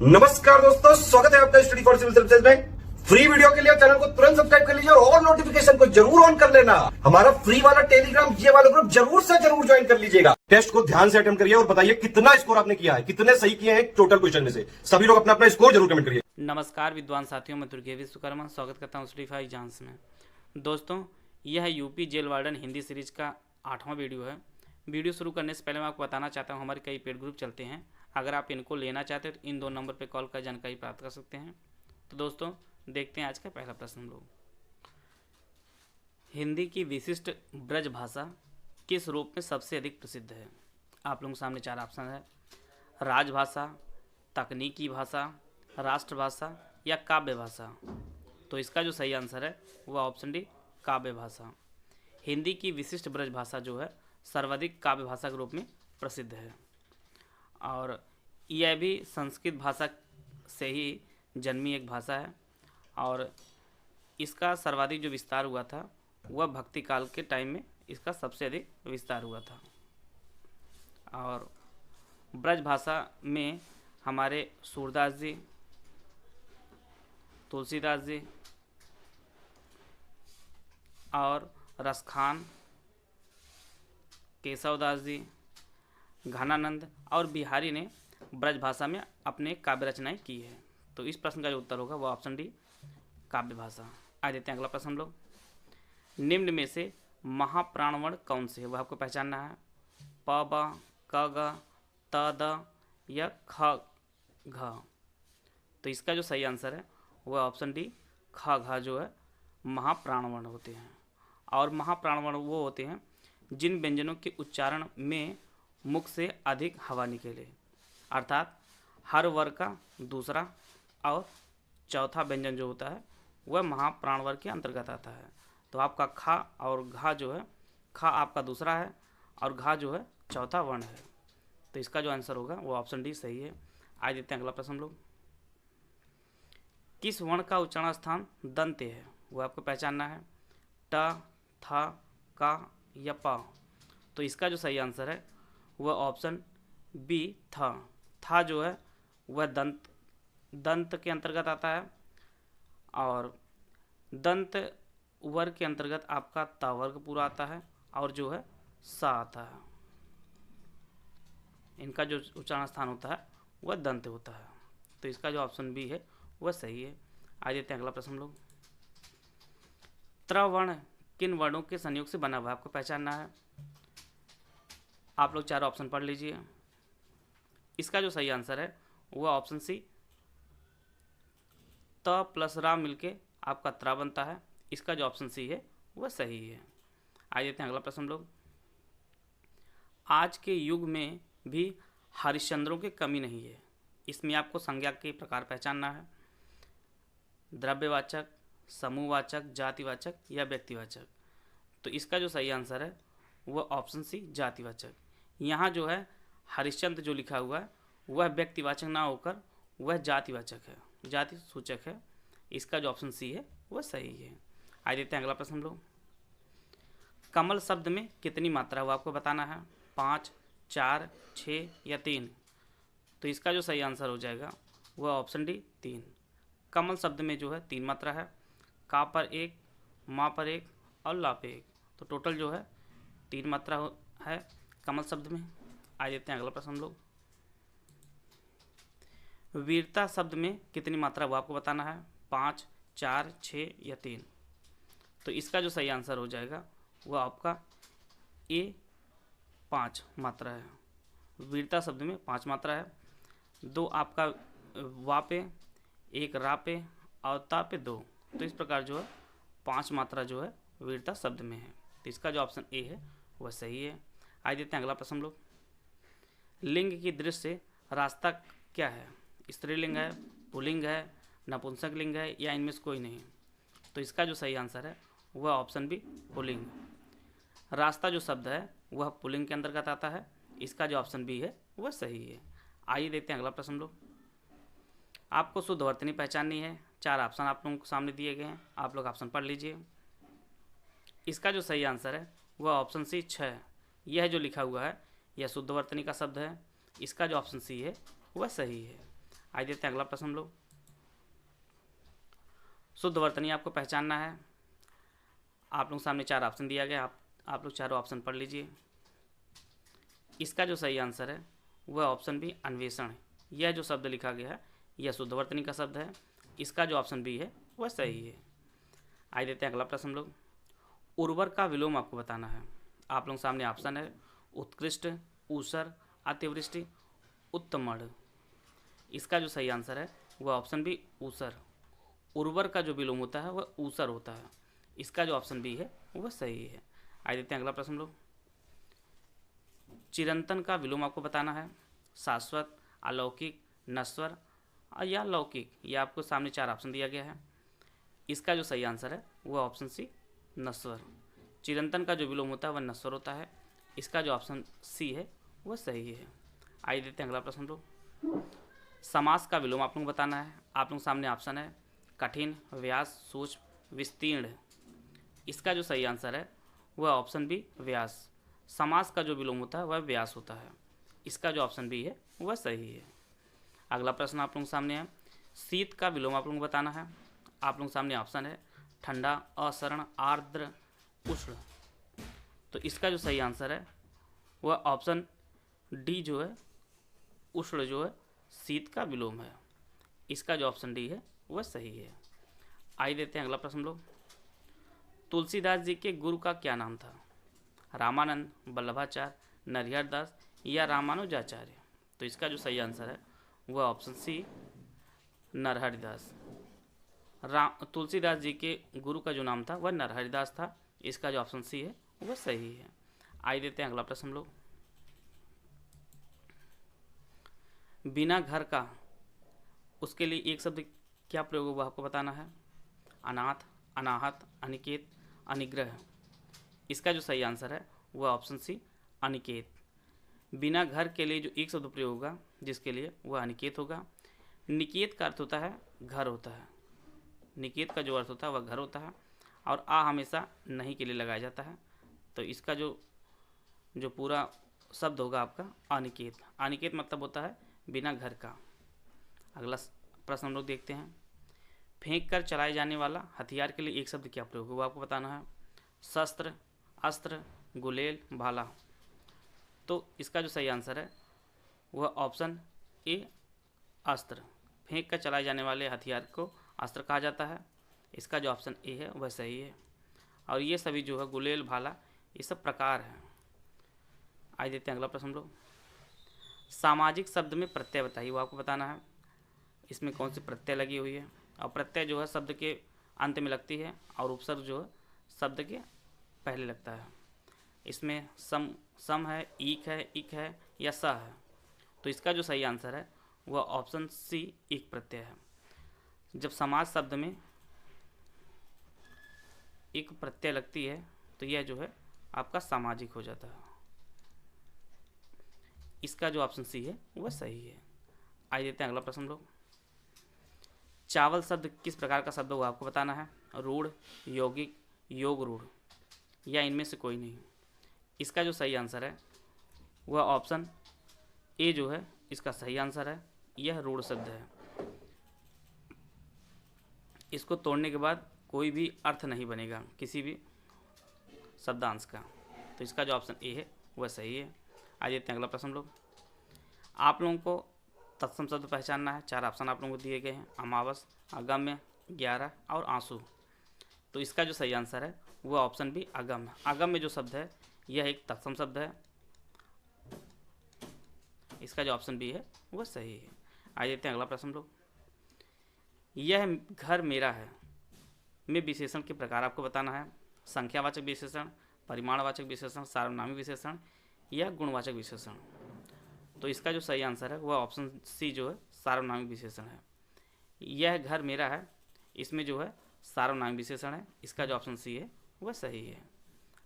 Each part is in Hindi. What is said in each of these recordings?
नमस्कार दोस्तों, स्वागत है आपका स्टडी फॉर सिविल सर्विसेज में। फ्री वीडियो के लिए चैनल को तुरंत सब्सक्राइब कर लीजिए और नोटिफिकेशन को जरूर ऑन कर लेना। हमारा फ्री वाला टेलीग्राम ये वाला ग्रुप जरूर से जरूर ज्वाइन कर लीजिएगा। टेस्ट को ध्यान से अटेम्प्ट करिए और बताइए कितना स्कोर आपने किया है, कितने सही किए हैं टोटल क्वेश्चन में से। सभी लोग अपना अपना स्कोर जरूर कमेंट करिए। नमस्कार विद्वान साथियों, मैं दुर्गे विश्वकर्मा स्वागत करता हूँ स्टडी फॉर एग्जाम्स में। दोस्तों, यह UP jail warden Hindi series का 8वां वीडियो है। वीडियो शुरू करने से पहले मैं आपको बताना चाहता हूँ, हमारे कई पेड ग्रुप चलते हैं। अगर आप इनको लेना चाहते हो तो इन 2 नंबर पर कॉल कर जानकारी प्राप्त कर सकते हैं। तो दोस्तों, देखते हैं आज का पहला प्रश्न हम लोग। हिंदी की विशिष्ट ब्रज भाषा किस रूप में सबसे अधिक प्रसिद्ध है? आप लोगों के सामने 4 ऑप्शन है: राजभाषा, तकनीकी भाषा, राष्ट्रभाषा या काव्य भाषा। तो इसका जो सही आंसर है वह ऑप्शन डी, काव्य भाषा। हिंदी की विशिष्ट ब्रज भाषा जो है सर्वाधिक काव्य भाषा के रूप में प्रसिद्ध है और यह भी संस्कृत भाषा से ही जन्मी एक भाषा है और इसका सर्वाधिक जो विस्तार हुआ था वह भक्ति काल के टाइम में इसका सबसे अधिक विस्तार हुआ था। और ब्रज भाषा में हमारे सूरदास जी, तुलसीदास जी और रसखान, केशवदास जी, घनानंद और बिहारी ने ब्रज भाषा में अपने काव्य रचनाएं की है। तो इस प्रश्न का जो उत्तर होगा वो ऑप्शन डी, काव्य भाषा। आ देते हैं अगला प्रश्न हम लोग। निम्न में से महाप्राणवर्ण कौन से है वह आपको पहचानना है। प, ब, क, ग, त, द या ख, घ। तो इसका जो सही आंसर है वह ऑप्शन डी, ख, घ जो है महाप्राणवर्ण होते हैं। और महाप्राणवर्ण वो होते हैं जिन व्यंजनों के उच्चारण में मुख से अधिक हवा निकले, अर्थात हर वर्ग का दूसरा और चौथा व्यंजन जो होता है वह महाप्राणवर्ग के अंतर्गत आता है। तो आपका खा और घा जो है, खा आपका दूसरा है और घा जो है चौथा वर्ण है। तो इसका जो आंसर होगा वो ऑप्शन डी सही है। आज देते हैं अगला प्रश्न हम लोग। किस वर्ण का उच्चारण स्थान दंत्य है वो आपको पहचानना है। ट, थ, क या प। तो इसका जो सही आंसर है वह ऑप्शन बी, था। था जो है वह दंत के अंतर्गत आता है और दंत वर्ग के अंतर्गत आपका ता वर्ग पूरा आता है और जो है सा आता है। इनका जो उच्चारण स्थान होता है वह दंत होता है। तो इसका जो ऑप्शन बी है वह सही है। आ देते हैं अगला प्रश्न हम लोग। त्रवर्ण किन वर्णों के संयोग से बना हुआ आपको पहचानना है। आप लोग 4 ऑप्शन पढ़ लीजिए। इसका जो सही आंसर है वह ऑप्शन सी, त प्लस रा मिलके आपका त्रा बनता है। इसका जो ऑप्शन सी है वह सही है। आ जाते हैं अगला प्रश्न हम लोग। आज के युग में भी हरिश्चंद्रों की कमी नहीं है। इसमें आपको संज्ञा के प्रकार पहचानना है। द्रव्यवाचक, समूहवाचक, जातिवाचक या व्यक्तिवाचक। तो इसका जो सही आंसर है वह ऑप्शन सी, जातिवाचक। यहाँ जो है हरिश्चंद्र जो लिखा हुआ है वह व्यक्तिवाचक ना होकर वह जातिवाचक है, जाति सूचक है। इसका जो ऑप्शन सी है वह सही है। आ देते हैं अगला प्रश्न हम लोग। कमल शब्द में कितनी मात्रा वो आपको बताना है। 5, 4, 6 या 3। तो इसका जो सही आंसर हो जाएगा वह ऑप्शन डी, 3। कमल शब्द में जो है 3 मात्रा है। का पर 1, माँ पर 1 और ला पे 1। तो टोटल जो है 3 मात्रा है कमल शब्द में। आ जाते हैं अगला प्रश्न हम लोग। वीरता शब्द में कितनी मात्रा वो आपको बताना है। 5, 4, 6 या 3। तो इसका जो सही आंसर हो जाएगा वह आपका ए, 5 मात्रा है। वीरता शब्द में 5 मात्रा है। 2 आपका वा पे, 1 रा पे और ता पे 2। तो इस प्रकार जो है 5 मात्रा जो है वीरता शब्द में है। तो इसका जो ऑप्शन ए है वह सही है। आज देते हैं अगला प्रश्न हम लोग। लिंग की दृष्टि से रास्ता क्या है। स्त्रीलिंग है, पुल्लिंग है, नपुंसक लिंग है या इनमें से कोई नहीं। तो इसका जो सही आंसर है वह ऑप्शन बी, पुल्लिंग। रास्ता जो शब्द है वह पुल्लिंग के अंतर्गत आता है। इसका जो ऑप्शन बी है वह सही है। आइए देखते हैं अगला प्रश्न हम लोग। आपको शुद्ध वर्तनी पहचाननी है। 4 ऑप्शन आप लोगों को सामने दिए गए हैं, आप लोग ऑप्शन पढ़ लीजिए। इसका जो सही आंसर है वह ऑप्शन सी, 6। यह जो लिखा हुआ है यह शुद्ध वर्तनी का शब्द है। इसका जो ऑप्शन सी है वह सही है। आइए देखते हैं अगला प्रश्न हम लोग। शुद्ध वर्तनी आपको पहचानना है। आप लोग सामने 4 ऑप्शन दिया गया, आप लोग चारों ऑप्शन पढ़ लीजिए। इसका जो सही आंसर है वह ऑप्शन बी अन्वेषण है। यह जो शब्द लिखा गया है यह शुद्ध वर्तनी का शब्द है। इसका जो ऑप्शन बी है वह सही है। आइए देते हैं अगला प्रश्न हम लोग। उर्वर का विलोम आपको बताना है। आप लोग सामने ऑप्शन है उत्कृष्ट, ऊसर, अतिवृष्टि, उत्तमण। इसका जो सही आंसर है वह ऑप्शन बी ऊसर। उर्वर का जो विलोम होता है वह ऊसर होता है। इसका जो ऑप्शन बी है वह सही है। आइए देखते हैं अगला प्रश्न हम लोग। चिरंतन का विलोम आपको बताना है। शाश्वत, अलौकिक, नश्वर या लौकिक। यह आपको सामने 4 ऑप्शन दिया गया है। इसका जो सही आंसर है वह ऑप्शन सी नश्वर। चिरंतन का जो विलोम होता है वह नश्वर होता है। इसका जो ऑप्शन सी है वह सही है। आइए देखते हैं अगला प्रश्न लोग। समास का विलोम आप लोग बताना है। आप लोग सामने ऑप्शन है कठिन, व्यास, सूक्ष्म, विस्तीर्ण। इसका जो सही आंसर है वह ऑप्शन बी व्यास। समास का जो विलोम होता है वह व्यास होता है। इसका जो ऑप्शन बी है वह सही है। अगला प्रश्न आप लोगों के सामने है शीत का विलोम आप लोगों को बताना है। आप लोगों के सामने ऑप्शन है ठंडा, असरण, आर्द्र, उष्ण। तो इसका जो सही आंसर है वह ऑप्शन डी जो है उष्ण जो है शीत का विलोम है। इसका जो ऑप्शन डी है वह सही है। आइए देते हैं अगला प्रश्न हम लोग। तुलसीदास जी के गुरु का क्या नाम था? रामानंद, वल्लभाचार्य, नरहरिदास या रामानुजाचार्य। तो इसका जो सही आंसर है वह ऑप्शन सी नरहरिदास। तुलसीदास जी के गुरु का जो नाम था वह नरहरिदास था। इसका जो ऑप्शन सी है वह सही है। आइए देते हैं अगला प्रश्न हम लोग। बिना घर का उसके लिए एक शब्द क्या प्रयोग होगा आपको बताना है। अनाथ, अनाहत, अनिकेत, अनिग्रह। इसका जो सही आंसर है वह ऑप्शन सी अनिकेत। बिना घर के लिए जो एक शब्द प्रयोग होगा जिसके लिए वह अनिकेत होगा। निकेत का अर्थ होता है घर होता है। निकेत का जो अर्थ होता है वह घर होता है और आ हमेशा नहीं के लिए लगाया जाता है। तो इसका जो पूरा शब्द होगा आपका अनिकेत। अनिकेत मतलब होता है बिना घर का। अगला प्रश्न हम लोग देखते हैं। फेंक कर चलाए जाने वाला हथियार के लिए एक शब्द क्या प्रयोग होगा आपको बताना है। शस्त्र, अस्त्र, गुलेल, भाला। तो इसका जो सही आंसर है वह ऑप्शन ए अस्त्र। फेंक कर चलाए जाने वाले हथियार को अस्त्र कहा जाता है। इसका जो ऑप्शन ए है वह सही है। और ये सभी जो है गुलेल, भाला ये सब प्रकार हैं। आइए देते हैं अगला प्रश्न हम लोग। सामाजिक शब्द में प्रत्यय बताइए, वो आपको बताना है। इसमें कौन सी प्रत्यय लगी हुई है। और प्रत्यय जो है शब्द के अंत में लगती है और उपसर्ग जो है शब्द के पहले लगता है। इसमें सम है, ईक है, इक है या स है। तो इसका जो सही आंसर है वह ऑप्शन सी एक प्रत्यय है। जब समाज शब्द में एक प्रत्यय लगती है तो यह जो है आपका सामाजिक हो जाता है। इसका जो ऑप्शन सी है वह सही है। आइए देते हैं अगला प्रश्न लोग। चावल शब्द किस प्रकार का शब्द होगा आपको बताना है। रूढ़, यौगिक, योग रूढ़ या इनमें से कोई नहीं। इसका जो सही आंसर है वह ऑप्शन ए जो है इसका सही आंसर है। यह रूढ़ शब्द है। इसको तोड़ने के बाद कोई भी अर्थ नहीं बनेगा किसी भी शब्दांश का। तो इसका जो ऑप्शन ए है वह सही है। आइए देखते हैं अगला प्रश्न लोग। आप लोगों को तत्सम शब्द पहचानना है। 4 ऑप्शन आप लोगों को दिए गए हैं। अमावस, अगम्य, 11 और आंसू। तो इसका जो सही आंसर है वह ऑप्शन बी अगम्य। अगम्य जो शब्द है यह एक तत्सम शब्द है। इसका जो ऑप्शन बी है वह सही है। आइए देखते हैं अगला प्रश्न लोग। यह घर मेरा है में विशेषण के प्रकार आपको बताना है। संख्यावाचक विशेषण, परिमाणवाचक विशेषण, सार्वनामिक विशेषण या गुणवाचक विशेषण। तो इसका जो सही आंसर है वह ऑप्शन सी जो है सार्वनामिक विशेषण है। यह घर मेरा है इसमें जो है सार्वनामिक विशेषण है। इसका जो ऑप्शन सी है वह सही है।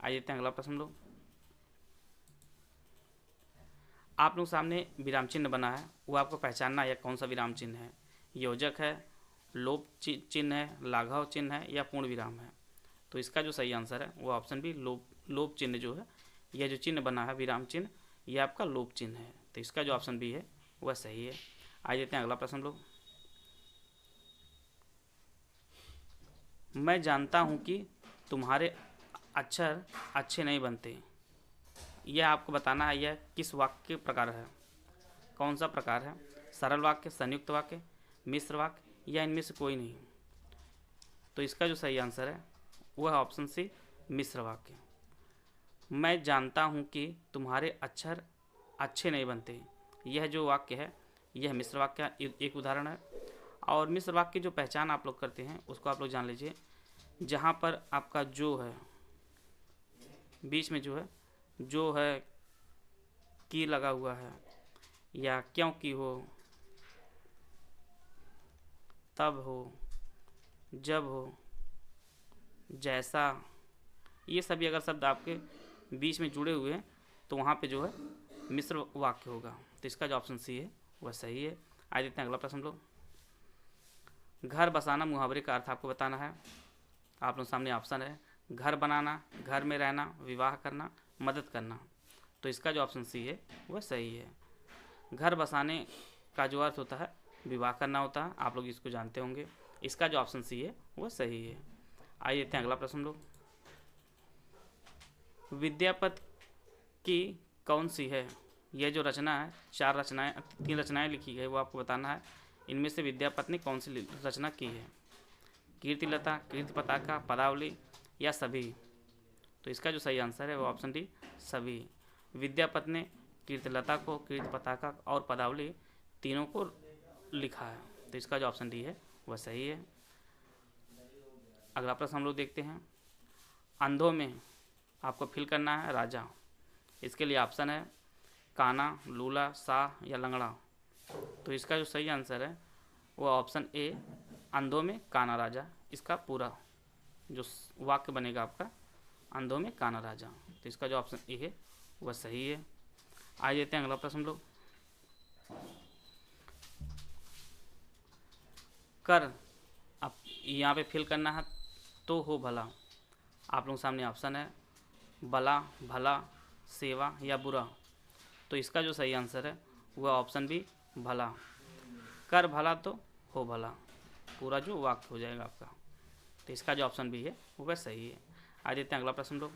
आइए देखते हैं अगला प्रश्न लोग। आप लोग सामने विराम चिन्ह बना है, वो आपको पहचानना है कौन सा विराम चिन्ह है। योजक है, लोप चिन्ह है, लाघव चिन्ह है या पूर्ण विराम है। तो इसका जो सही आंसर है वो ऑप्शन बी लोप चिन्ह जो है, यह जो चिन्ह बना है विराम चिन्ह, यह आपका लोप चिन्ह है। तो इसका जो ऑप्शन बी है वह सही है। आइए देखते हैं अगला प्रश्न हम लोग। मैं जानता हूँ कि तुम्हारे अक्षर अच्छे नहीं बनते। यह आपको बताना है यह किस वाक्य प्रकार है, कौन सा प्रकार है। सरल वाक्य, संयुक्त वाक्य, मिश्र वाक्य या इनमें से कोई नहीं। तो इसका जो सही आंसर है वह है ऑप्शन सी, मिश्र वाक्य। मैं जानता हूँ कि तुम्हारे अक्षर अच्छे नहीं बनते। यह जो वाक्य है यह मिश्र वाक्य का एक उदाहरण है। और मिश्र वाक्य की जो पहचान आप लोग करते हैं उसको आप लोग जान लीजिए। जहाँ पर आपका जो है बीच में जो है की लगा हुआ है, या क्योंकि हो, तब हो, जब हो, जैसा, ये सभी अगर शब्द आपके बीच में जुड़े हुए हैं तो वहाँ पे जो है मिश्र वाक्य होगा। तो इसका जो ऑप्शन सी है वह सही है। आइए देखते हैं अगला प्रश्न हम लोग। घर बसाना मुहावरे का अर्थ आपको बताना है। आप लोग सामने ऑप्शन है, घर बनाना, घर में रहना, विवाह करना, मदद करना। तो इसका जो ऑप्शन सी है वह सही है। घर बसाने का जो अर्थ होता है विवाह करना होता है, आप लोग इसको जानते होंगे। इसका जो ऑप्शन सी है वह सही है। आइए देखते हैं अगला प्रश्न हम लोग। विद्यापति की कौन सी है यह जो रचना है, तीन रचनाएं लिखी गई, वो आपको बताना है। इनमें से विद्यापति ने कौन सी रचना की है। कीर्तिलता, कीर्ति पताका, पदावली या सभी। तो इसका जो सही आंसर है वो ऑप्शन डी, सभी। विद्यापति ने कीर्तिलता को, कीर्ति पताका और पदावली तीनों को लिखा है। तो इसका जो ऑप्शन डी है वह सही है। अगला प्रश्न हम लोग देखते हैं। अंधों में आपको फिल करना है राजा। इसके लिए ऑप्शन है काना, लूला, शाह या लंगड़ा। तो इसका जो सही आंसर है वो ऑप्शन ए, अंधों में काना राजा। इसका पूरा जो वाक्य बनेगा आपका, अंधों में काना राजा। तो इसका जो ऑप्शन ए है वह सही है। आइए देखते हैं अगला प्रश्न हम लोग। कर, आप यहाँ पे फिल करना है तो हो भला। आप लोगों के सामने ऑप्शन है भला, भला, सेवा या बुरा। तो इसका जो सही आंसर है वह ऑप्शन बी, भला। कर भला तो हो भला, पूरा जो वाक्य हो जाएगा आपका। तो इसका जो ऑप्शन बी है वह सही है। आज देखते हैं अगला प्रश्न लोग।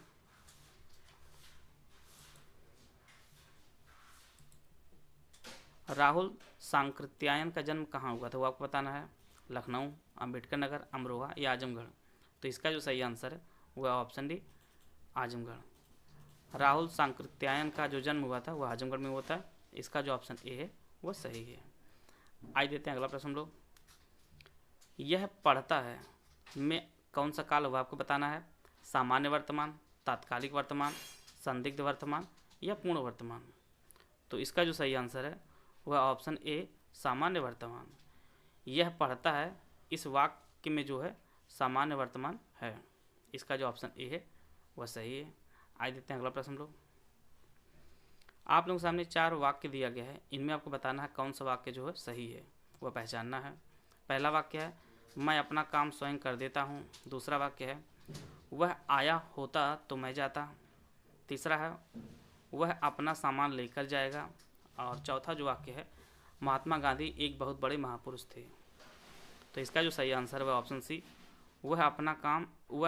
राहुल सांकृत्यायन का जन्म कहाँ हुआ था वो आपको बताना है। लखनऊ, अम्बेडकर नगर, अमरोहा या आजमगढ़। तो इसका जो सही आंसर है वह ऑप्शन डी, आजमगढ़। राहुल सांकृत्यायन का जो जन्म हुआ था वह आजमगढ़ में होता है। इसका जो ऑप्शन ए है वह सही है। आज देते हैं अगला प्रश्न लोग। यह पढ़ता है में कौन सा काल हुआ आपको बताना है। सामान्य वर्तमान, तात्कालिक वर्तमान, संदिग्ध वर्तमान या पूर्ण वर्तमान। तो इसका जो सही आंसर है वह ऑप्शन ए, सामान्य वर्तमान। यह पढ़ता है, इस वाक्य में जो है सामान्य वर्तमान है। इसका जो ऑप्शन ए है वह सही है। आज देते हैं अगला प्रश्न लोग। आप लोगों के सामने 4 वाक्य दिया गया है, इनमें आपको बताना है कौन सा वाक्य जो है सही है, वह पहचानना है। पहला वाक्य है मैं अपना काम स्वयं कर देता हूँ। दूसरा वाक्य है वह आया होता तो मैं जाता। तीसरा है वह अपना सामान लेकर जाएगा। और चौथा जो वाक्य है महात्मा गांधी एक बहुत बड़े महापुरुष थे। तो इसका जो सही आंसर है वह ऑप्शन सी, वह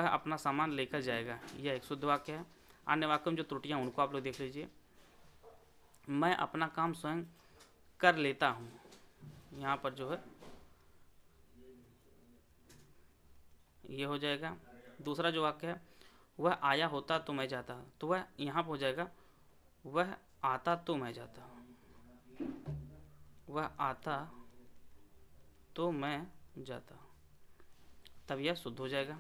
अपना सामान लेकर जाएगा। यह एक शुद्ध वाक्य है। अन्य वाक्यों में जो त्रुटियाँ उनको आप लोग देख लीजिए। मैं अपना काम स्वयं कर लेता हूँ, यहाँ पर जो है ये हो जाएगा। दूसरा जो वाक्य है वह आया होता तो मैं जाता, तो वह यहाँ पर हो जाएगा वह आता तो मैं जाता। वह आता तो मैं जाता, तब यह शुद्ध हो जाएगा।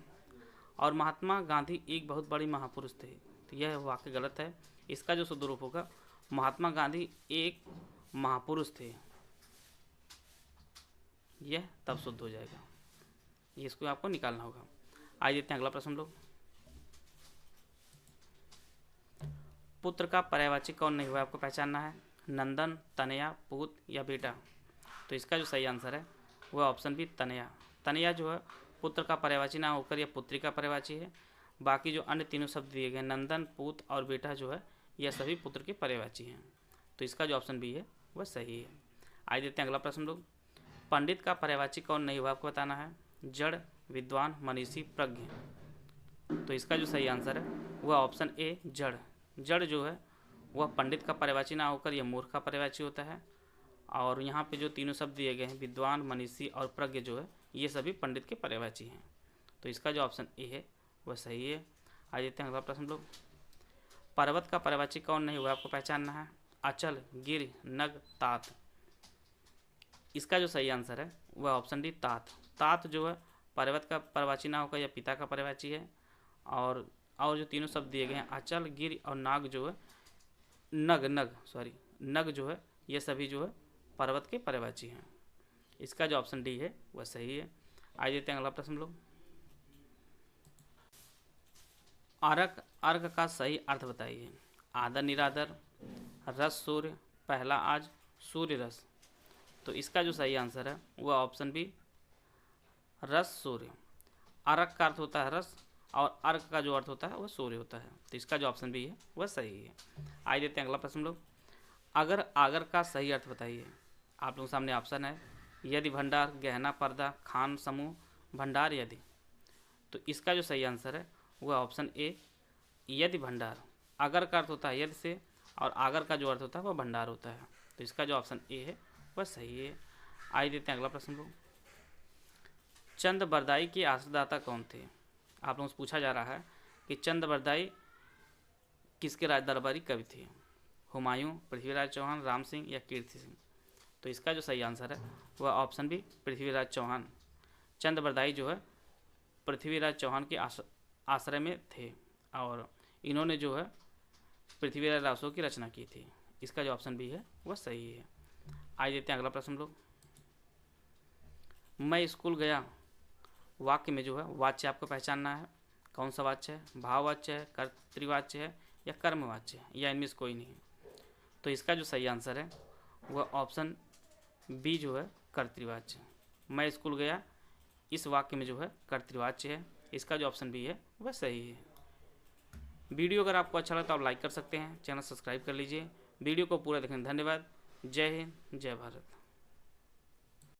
और महात्मा गांधी एक बहुत बड़े महापुरुष थे, तो यह वाक्य गलत है। इसका जो शुद्ध रूप होगा महात्मा गांधी एक महापुरुष थे, यह तब शुद्ध हो जाएगा। इसको आपको निकालना होगा। आइए देखते हैं अगला प्रश्न लोग। पुत्र का पर्यायवाची कौन नहीं हुआ आपको पहचानना है। नंदन, तनया, पूत या बेटा। तो इसका जो सही आंसर है वह ऑप्शन बी, तनया। तनया जो है पुत्र का पर्यायवाची ना होकर यह पुत्री का पर्यायवाची है। बाकी जो अन्य तीनों शब्द दिए गए नंदन, पूत और बेटा जो है यह सभी पुत्र के पर्यायवाची हैं। तो इसका जो ऑप्शन बी है वह सही है। आइए देखते हैं अगला प्रश्न लोग। पंडित का पर्यायवाची कौन नहीं हुआ आपको बताना है। जड़, विद्वान, मनीषी, प्रज्ञ। तो इसका जो सही आंसर है वह ऑप्शन ए जड़। जड़ जो है वह पंडित का पर्यायवाची ना होकर यह मूर्ख का पर्यायवाची होता है। और यहाँ पे जो तीनों शब्द दिए गए हैं विद्वान, मनीषी और प्रज्ञ जो है ये सभी पंडित के पर्यायवाची हैं। तो इसका जो ऑप्शन ए है वह सही है। आइए देखते हैं अगला प्रश्न लोग। पर्वत का पर्यायवाची कौन नहीं हुआ आपको पहचानना है। अचल, गिर, नग, तात। इसका जो सही आंसर है वह ऑप्शन डी तात। तात जो है पर्वत का पर्यायवाची ना होकर यह पिता का पर्यायवाची है। और जो तीनों शब्द दिए गए हैं अचल, गिर और नाग जो है नग जो है ये सभी जो है पर्वत के पर्यायवाची हैं। इसका जो ऑप्शन डी है वह सही है। आइए देखते हैं अगला प्रश्न लोग। अर्घ का सही अर्थ बताइए। आदर, निरादर, रस, सूर्य, पहला आज, सूर्य रस। तो इसका जो सही आंसर है वह ऑप्शन बी रस, सूर्य। अर्घ का अर्थ होता है रस और अर्घ का जो अर्थ होता है वह सूर्य होता है। तो इसका जो ऑप्शन बी है वह सही है। आइए देखते हैं अगला प्रश्न लोग। अगर आगर का सही अर्थ बताइए। आप लोगों के सामने ऑप्शन है यदि भंडार, गहना, पर्दा, खान समूह, भंडार, यदि। तो इसका जो सही आंसर है वह ऑप्शन ए यदि भंडार। अगर का अर्थ होता है यदि से और आगर का जो अर्थ होता है वह भंडार होता है। तो इसका जो ऑप्शन ए है वह सही है। आइए देखते हैं अगला प्रश्न लोग। चंद बरदाई के आश्रयदाता कौन थे। आप लोगों से पूछा जा रहा है कि चंद बरदाई किसके राज दरबारी कवि थे। हुमायूं, पृथ्वीराज चौहान, राम सिंह या कीर्ति सिंह। तो इसका जो सही आंसर है वह ऑप्शन बी पृथ्वीराज चौहान। चंद बरदाई जो है पृथ्वीराज चौहान के आश्रय में थे और इन्होंने जो है पृथ्वीराज रासो की रचना की थी। इसका जो ऑप्शन बी है वह सही है। आइए देखते हैं अगला प्रश्न लोग। मैं स्कूल गया वाक्य में जो है वाच्य आपको पहचानना है। कौन सा वाच्य है। भाववाच्य है, कर्तृवाच्य है या कर्मवाच्य है या इनमें से कोई नहीं। तो इसका जो सही आंसर है वह ऑप्शन बी जो है कर्तृवाच्य। मैं स्कूल गया इस वाक्य में जो है कर्तृवाच्य है। इसका जो ऑप्शन बी है वह सही है। वीडियो अगर आपको अच्छा लगा तो आप लाइक कर सकते हैं, चैनल सब्सक्राइब कर लीजिए। वीडियो को पूरा देखने धन्यवाद। जय हिंद, जय भारत।